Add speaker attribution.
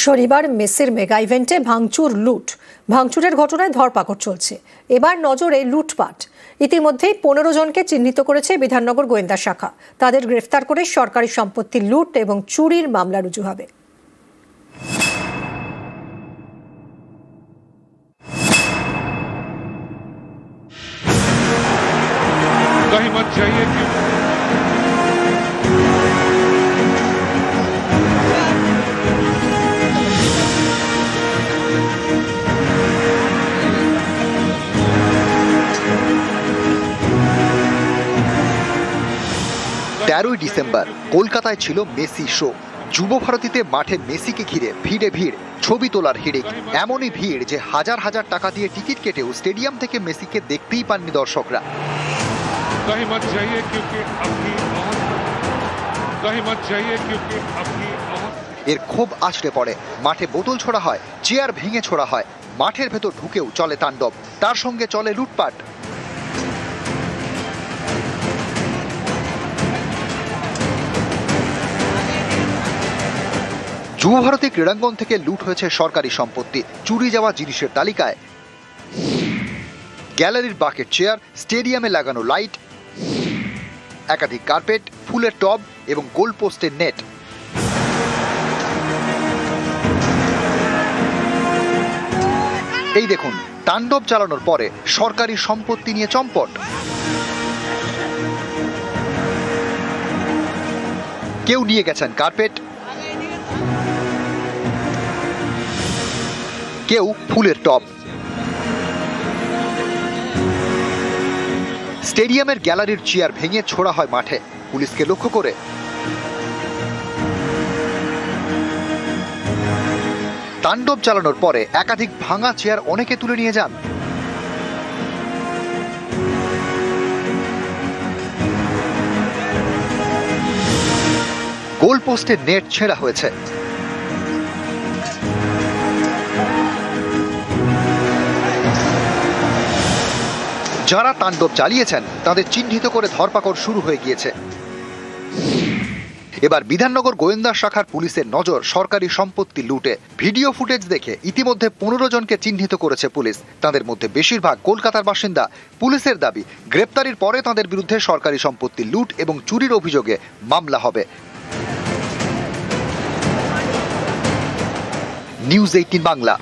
Speaker 1: শনিবার মেসির মেগা ইভেন্টে ভাঙচুর লুট ভাঙচুরের ঘটনায় ধরপাকড় চলছে। এবার নজরে লুটপাট। ইতিমধ্যেই 15 জনকে চিহ্নিত করেছে বিধাননগর গোয়েন্দা শাখা। তাদের গ্রেফতার করে সরকারি সম্পত্তি লুট এবং চুরির মামলা রুজু হবে।
Speaker 2: তেরোই ডিসেম্বর কলকাতায় ছিল মেসি শো। যুব ভারতীতে মাঠে মেসিকে ঘিরে ভিড়ে ভিড়, ছবি তোলার হিড়িক। এমনই ভিড় যে হাজার হাজার টাকা দিয়ে টিকিট কেটেও স্টেডিয়াম থেকে মেসিকে দেখতেই পাননি দর্শকরা। এর ক্ষোভ আছড়ে পড়ে, মাঠে বোতল ছোড়া হয়, চেয়ার ভেঙে ছোড়া হয়, মাঠের ভেতর ঢুকেও চলে তাণ্ডব। তার সঙ্গে চলে লুটপাট। যুবভারতী ক্রীড়াঙ্গন থেকে লুট হয়েছে সরকারি সম্পত্তি। চুরি যাওয়া জিনিসের তালিকায় গ্যালারির বাকেট চেয়ার, স্টেডিয়ামে লাগানো লাইট, একাধিক কার্পেট, ফুলের টব এবং গোল পোস্টের নেট। এই দেখুন, তাণ্ডব চালানোর পরে সরকারি সম্পত্তি নিয়ে চম্পট। কেউ নিয়ে গেছেন কার্পেট, কেউ ফুলের টব। স্টেডিয়ামের গ্যালারির চেয়ার ভেঙে ছোড়া হয় মাঠে, পুলিশকে লক্ষ্য করে। তাণ্ডব চালানোর পরে একাধিক ভাঙা চেয়ার অনেকে তুলে নিয়ে যান। গোল পোস্টের নেট ছেঁড়া হয়েছে। যারা তাণ্ডব চালিয়েছেন তাদের চিহ্নিত করে ধরপাকড় শুরু হয়ে গিয়েছে। এবার বিধাননগর গোয়েন্দা শাখার পুলিশের নজর সরকারি সম্পত্তি লুটে। ভিডিও ফুটেজ দেখে ইতিমধ্যে 15 জনকে চিহ্নিত করেছে পুলিশ। তাদের মধ্যে বেশিরভাগ কলকাতার বাসিন্দা। পুলিশের দাবি, গ্রেপ্তারির পরে তাদের বিরুদ্ধে সরকারি সম্পত্তি লুট এবং চুরির অভিযোগে মামলা হবে। নিউজ 18 বাংলা।